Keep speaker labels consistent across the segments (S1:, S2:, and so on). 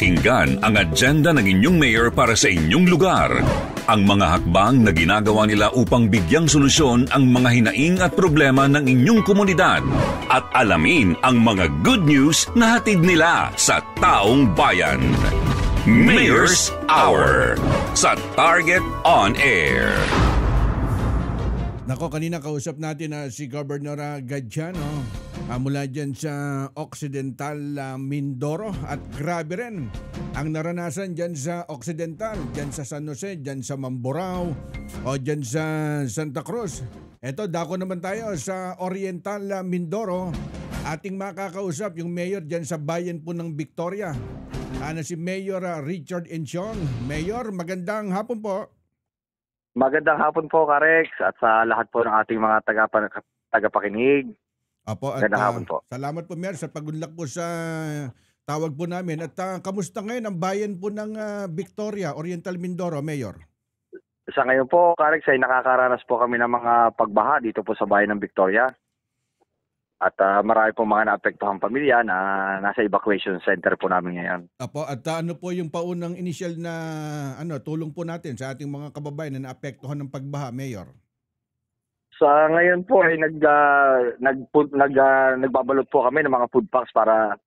S1: Pakinggan ang agenda ng inyong mayor para sa inyong lugar. Ang mga hakbang na ginagawa nila upang bigyang solusyon ang mga hinaing at problema ng inyong komunidad. At alamin ang mga good news na hatid nila sa taong bayan. Mayor's Hour sa Target On Air.
S2: Nako, kanina kausap natin si Governor Gadiano mula dyan sa Occidental Mindoro, at grabe rin ang naranasan dyan sa Occidental, dyan sa San Jose, dyan sa Mamburao o dyan sa Santa Cruz. Eto, dako naman tayo sa Oriental Mindoro. Ating makakausap yung mayor dyan sa bayan po ng Victoria, na si Mayor Richard Enchiong. Mayor, magandang hapon po.
S3: Magandang hapon po, Karex, at sa lahat po ng ating mga tagapakinig.
S2: Apo, at
S3: magandang hapon po.
S2: Salamat po, Mayor, sa pagunlak po sa tawag po namin. At kamusta ngayon ang bayan po ng Victoria, Oriental Mindoro, Mayor?
S3: Sa ngayon po, Karex, ay nakakaranas po kami ng mga pagbaha dito po sa bayan ng Victoria. At marami po mga naapektuhang pamilya na nasa evacuation center po namin ngayon.
S2: Apo, at ano po yung paunang initial na tulong po natin sa ating mga kababayan na naapektuhan ng pagbaha, Mayor?
S3: Sa ngayon po ay nagbabalot po kami ng mga food packs para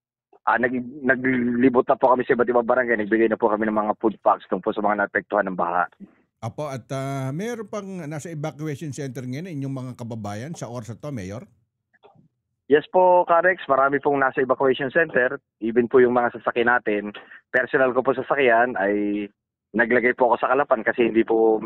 S3: naglibot na po kami sa iba't ibang barangay. Nagbigay na po kami ng mga food packs tungkol sa mga naapektuhan ng baha.
S2: Apo, at mayroon pang nasa evacuation center ngayon inyong mga kababayan sa oras to, Mayor?
S3: Yes po, Karex. Marami pong nasa evacuation center. Even po yung mga sasakyan natin. Personal ko po sasakyan ay naglagay po ako sa Kalapan kasi hindi po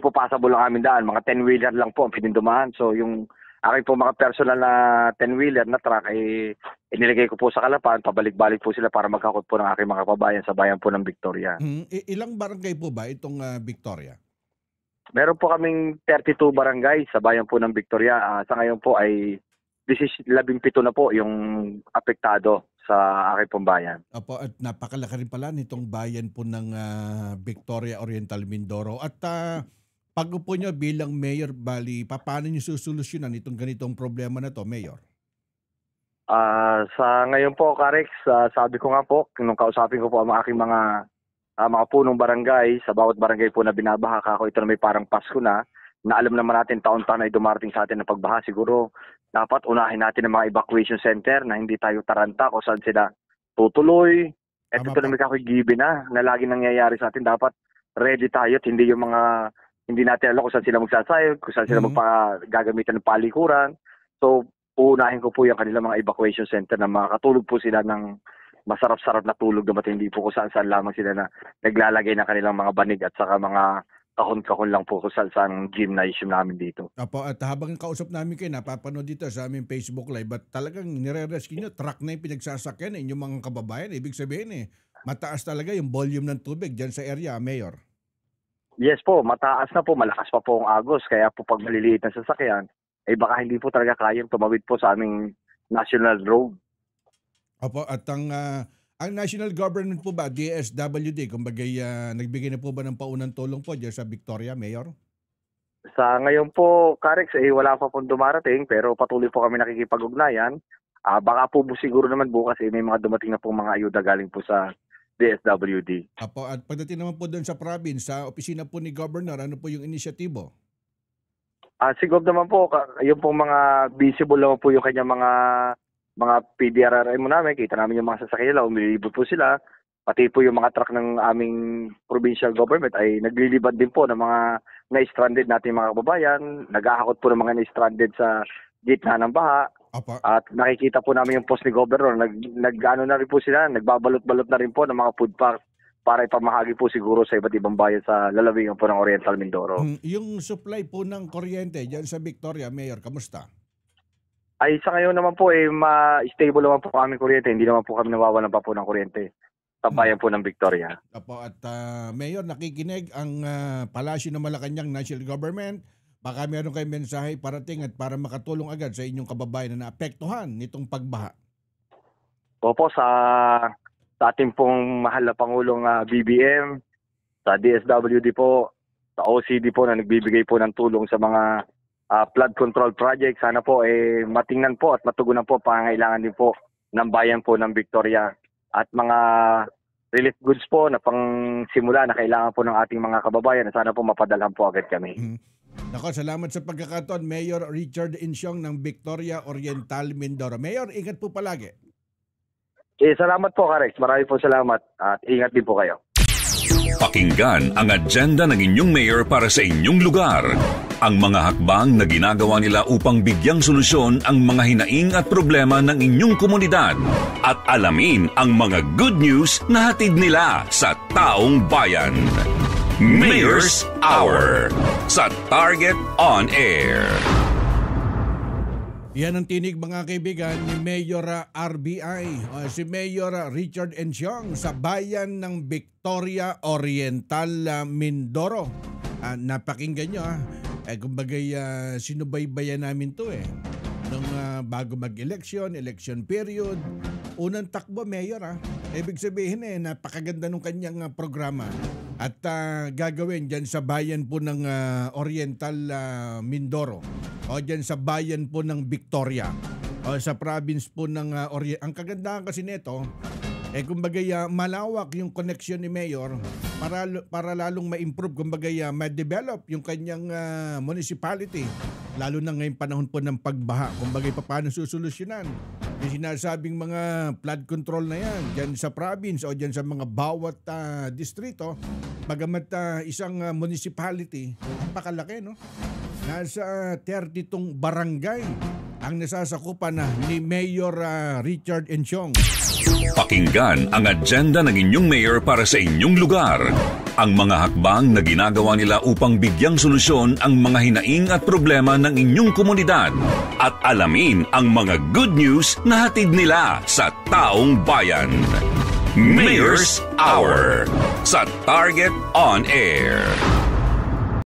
S3: passable ang aming daan. Mga 10-wheeler lang po ang pinindumaan. So yung aking po mga personal na 10-wheeler na truck ay inilagay ko po sa Kalapan. Pabalik-balik po sila para magkakot po ng aking mga kababayan sa bayan po ng Victoria.
S2: Ilang barangay po ba itong Victoria?
S3: Meron po kaming 32 barangay sa bayan po ng Victoria. Sa ngayon po ay 17 na po yung apektado sa aking pong bayan.
S2: Opo, at napakalaki rin pala nitong bayan po ng Victoria, Oriental Mindoro. At pag po nyo bilang mayor, bali, paano nyo susolusyonan itong ganitong problema na to, Mayor?
S3: Sa ngayon po, Karex, sabi ko nga po, nung kausapin ko po ang aking mga punong barangay, sa bawat barangay po na binabaha ako, ito na may parang Pasko na alam naman natin taon-taon ay dumarating sa atin na pagbaha. Siguro dapat unahin natin ang mga evacuation center na hindi tayo taranta kung saan sila tutuloy. Ito na may kakigibi na lagi nangyayari sa atin. Dapat ready tayo at hindi yung mga hindi natin alam kung saan sila magsasayod, kung saan sila gagamitan ng palikuran. So unahin ko po yung kanilang mga evacuation center na makatulog po sila ng masarap-sarap na tulog dapat hindi po kung saan lamang sila na naglalagay ng kanilang mga banig at saka mga kahon-kahon lang po sa gymnasium namin dito.
S2: Apo, at habang kausap namin kayo, napapanood dito sa aming Facebook Live, at talagang nire-rescue nyo, truck na yung pinagsasakyan inyong mga kababayan. Ibig sabihin mataas talaga yung volume ng tubig dyan sa area, Mayor.
S3: Yes po, mataas na po, malakas pa po ang agos. Kaya po pag maliliit na sasakyan, baka hindi po talaga kayang tumawid po sa aming national road.
S2: Apo, at ang national government po ba, DSWD, kumbaga nagbigay na po ba ng paunang tulong po dyan sa Victoria, Mayor?
S3: Sa ngayon po, Karex, wala pa pong dumarating pero patuloy po kami nakikipag-ugnayan. Baka po siguro naman bukas may mga dumating na pong mga ayuda galing po sa DSWD.
S2: Apo, at pagdating naman po doon sa province, sa opisina po ni Governor, ano po yung inisyatibo?
S3: Si Gov naman po, yung pong mga visible naman po yung kanyang mga PDRRM mo namin, kita namin yung mga sasakyan nila, umilibot po sila. Pati po yung mga truck ng aming provincial government ay naglilibad din po ng mga na-stranded natin mga kababayan. Nag-aakot po ng mga na-stranded sa gitna ng baha.
S2: Apa.
S3: At nakikita po namin yung post ni Governor. Nag-ano na rin po sila, nagbabalot-balot na rin po ng mga food packs para ipamahagi po siguro sa iba't ibang bayan sa lalawigan po ng Oriental Mindoro.
S2: Yung supply po ng kuryente dyan sa Victoria, Mayor, kamusta?
S3: Ay sa ngayon naman po stable naman po kami kuryente, hindi naman po kami nawawalan pa po ng kuryente sa bayan po ng Victoria.
S2: Apo, at Mayor, nakikinig ang Palasyo ng Malacanang National Government. Baka meron kayong mensahe parating at para makatulong agad sa inyong kababayan na naapektuhan nitong pagbaha.
S3: Opo, sa ating pong mahal na Pangulong BBM, sa DSWD po, sa OCD po na nagbibigay po ng tulong sa mga flood control project. Sana po matingnan po at matugunan po pangangailangan din po ng bayan po ng Victoria. at mga relief goods po na pangsimula na kailangan po ng ating mga kababayan. Sana po mapadalhan po agad kami.
S2: Nako, salamat sa pagkakataon, Mayor Richard Ensyong ng Victoria Oriental, Mindoro. Mayor, ingat po palagi.
S3: Salamat po, Karex. Marami po salamat at ingat din po kayo.
S1: Pakinggan ang agenda ng inyong mayor para sa inyong lugar. Ang mga hakbang na ginagawa nila upang bigyang solusyon ang mga hinaing at problema ng inyong komunidad. At alamin ang mga good news na hatid nila sa taong bayan. Mayor's Hour sa Target On Air.
S2: Yan ang tinig mga kaibigan ni Mayor RBI, si Mayor Richard Ensyong sa bayan ng Victoria Oriental, Mindoro. Napakinggan nyo kumbaga sinubaybayan namin to nung bago mag-election, election period. Unang takbo, Mayor Ibig sabihin napakaganda nung kanyang programa. At gagawin dyan sa bayan po ng Oriental Mindoro o dyan sa bayan po ng Victoria o sa province po ng Ang kagandahan kasi nito, kumbaga malawak yung connection ni Mayor para lalong ma-improve, kumbaga ma-develop yung kanyang municipality. Lalo na ngayong panahon po ng pagbaha, kumbaga paano susolusyonan yung sinasabing mga flood control na yan dyan sa province o dyan sa mga bawat distrito. Bagamat isang municipality, napakalaki, no? Nasa 32 barangay ang nasasakupan ni Mayor Richard Ensyong.
S1: Pakinggan ang agenda ng inyong mayor para sa inyong lugar. Ang mga hakbang na ginagawa nila upang bigyang solusyon ang mga hinaing at problema ng inyong komunidad. At alamin ang mga good news na hatid nila sa taong bayan. Mayor's Hour sa Target On Air.